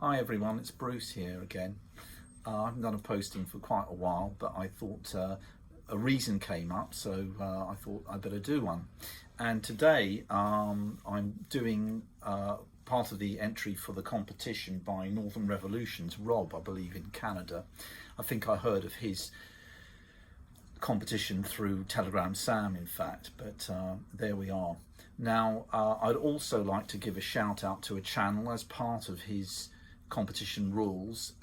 Hi everyone, it's Bruce here again. I haven't done a posting for quite a while, but I thought a reason came up, so I thought I'd better do one. And today I'm doing part of the entry for the competition by Northern Revolution's Rob, I believe, in Canada. I think I heard of his competition through Telegram Sam, in fact, but there we are. Now, I'd also like to give a shout out to a channel as part of his competition rules.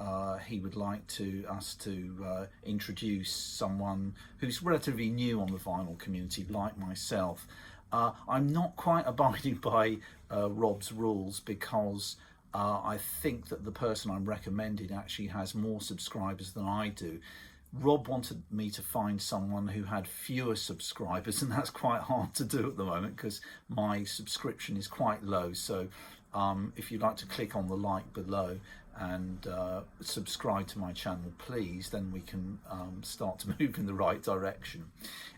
He would like us to introduce someone who's relatively new on the vinyl community, like myself. I'm not quite abiding by Rob's rules because I think that the person I'm recommending actually has more subscribers than I do. Rob wanted me to find someone who had fewer subscribers, and that's quite hard to do at the moment because my subscription is quite low. So if you'd like to click on the like below and subscribe to my channel, please, then we can start to move in the right direction.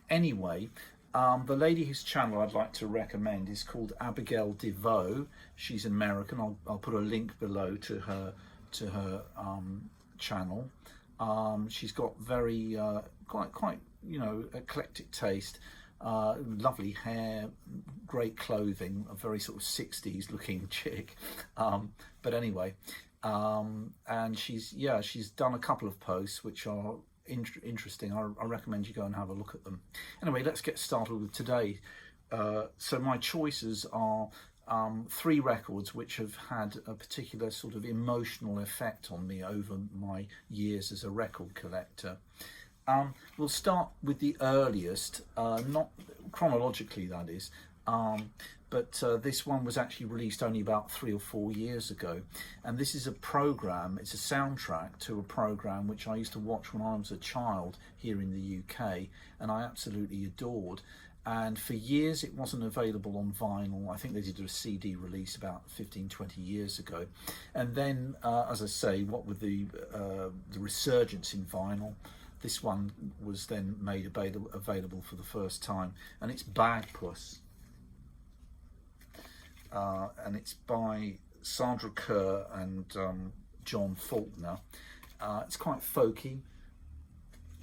Anyway, the lady whose channel I'd like to recommend is called Abigail DeVoe. She's American. I'll put a link below to her channel. She's got very quite eclectic taste, lovely hair, great clothing, a very sort of 60s looking chick, but anyway, and she's done a couple of posts which are interesting. I recommend you go and have a look at them. Anyway, let's get started with today. So my choices are three records which have had a particular sort of emotional effect on me over my years as a record collector. We'll start with the earliest, not chronologically that is, but this one was actually released only about 3 or 4 years ago, and this is a program, it's a soundtrack to a program which I used to watch when I was a child here in the UK, and I absolutely adored. And for years it wasn't available on vinyl. I think they did a CD release about 15-20 years ago. And then, as I say, what with the resurgence in vinyl, this one was then made available for the first time. And it's Bagpuss. And it's by Sandra Kerr and John Faulkner. It's quite folky.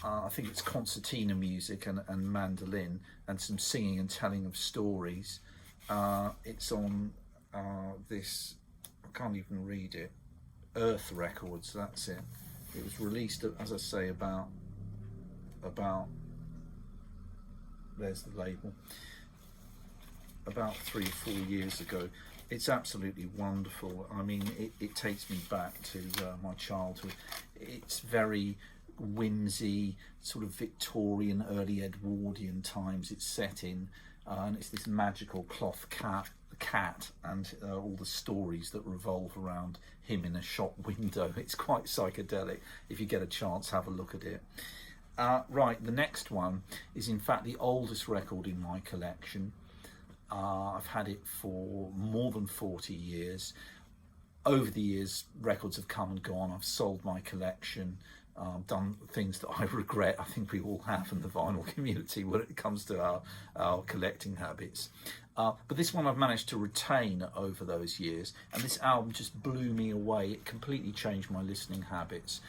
I think it's concertina music and mandolin and some singing and telling of stories. It's on this, I can't even read it, Earth Records, that's it. It was released, as I say, about there's the label, about 3 or 4 years ago. It's absolutely wonderful. I mean, it takes me back to my childhood. It's very whimsy, sort of Victorian, early Edwardian times it's set in, and it's this magical cloth cat and all the stories that revolve around him in a shop window. It's quite psychedelic. If you get a chance, have a look at it. Right, the next one is in fact the oldest record in my collection. I've had it for more than 40 years. Over the years, records have come and gone. I've sold my collection, done things that I regret. I think we all have in the vinyl community when it comes to our collecting habits. But this one I've managed to retain over those years, and this album just blew me away. It completely changed my listening habits.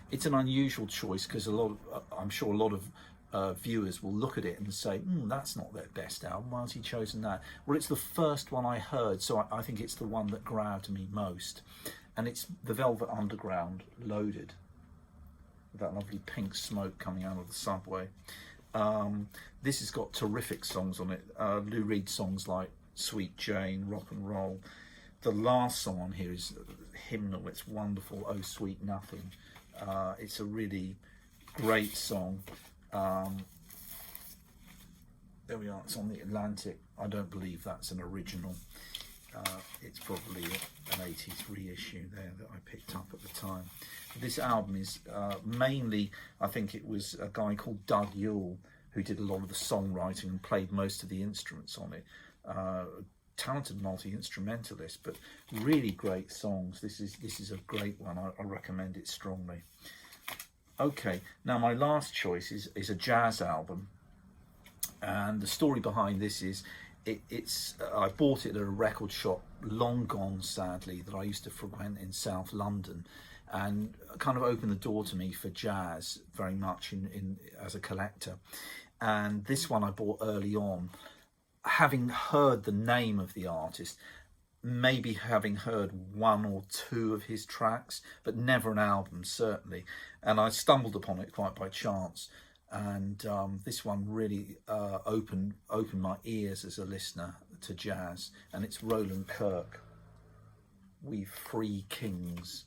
It's an unusual choice because I'm sure a lot of viewers will look at it and say, that's not their best album, why has he chosen that? Well, it's the first one I heard, so I think it's the one that grabbed me most. And it's the Velvet Underground, Loaded, with that lovely pink smoke coming out of the subway. This has got terrific songs on it. Lou Reed songs like Sweet Jane, Rock and Roll. The last song on here is hymnal, it's wonderful, Oh Sweet Nothing. It's a really great song. There we are, it's on the Atlantic. I don't believe that's an original. It's probably an 80s reissue there that I picked up at the time. This album is mainly, I think it was a guy called Doug Yule who did a lot of the songwriting and played most of the instruments on it. Talented multi-instrumentalist, but really great songs. This is a great one. I recommend it strongly. Okay, now my last choice is a jazz album, and the story behind this is I bought it at a record shop long gone, sadly, that I used to frequent in South London, and kind of opened the door to me for jazz very much in as a collector. And this one I bought early on, having heard the name of the artist, maybe having heard one or two of his tracks, but never an album, certainly. And I stumbled upon it quite by chance. And this one really opened my ears as a listener to jazz. And it's Roland Kirk, We Free Kings.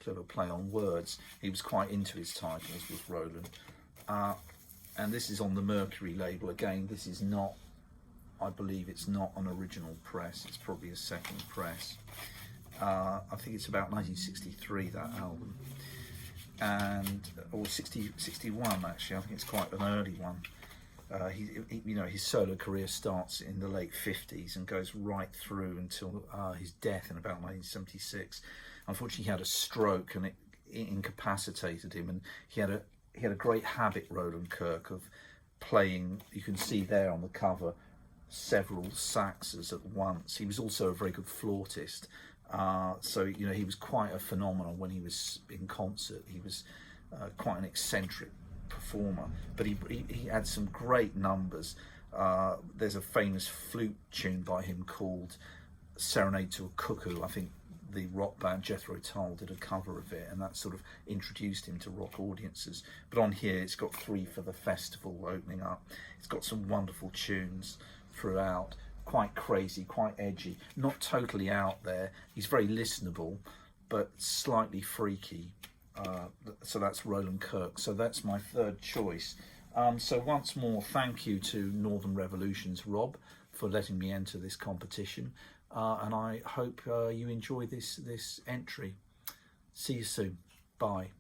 Clever play on words. He was quite into his titles, was Roland. And this is on the Mercury label. Again, this is not, I believe it's not an original press. It's probably a second press. I think it's about 1963, that album. Or 61 actually. I think it's quite an early one. You know, his solo career starts in the late 50s and goes right through until his death in about 1976. Unfortunately, he had a stroke and it incapacitated him, and he had a great habit, Roland Kirk, of playing. You can see there on the cover several saxes at once. He was also a very good flautist. So, you know, he was quite a phenomenon when he was in concert. He was quite an eccentric performer, but he had some great numbers. There's a famous flute tune by him called Serenade to a Cuckoo. I think the rock band Jethro Tull did a cover of it, and that sort of introduced him to rock audiences. But on here, it's got Three for the Festival opening up. It's got some wonderful tunes throughout. Quite crazy, quite edgy, not totally out there. He's very listenable, but slightly freaky. So that's Roland Kirk. So that's my third choice. So once more, thank you to Northern Revolution's Rob for letting me enter this competition, and I hope you enjoy this entry. See you soon. Bye.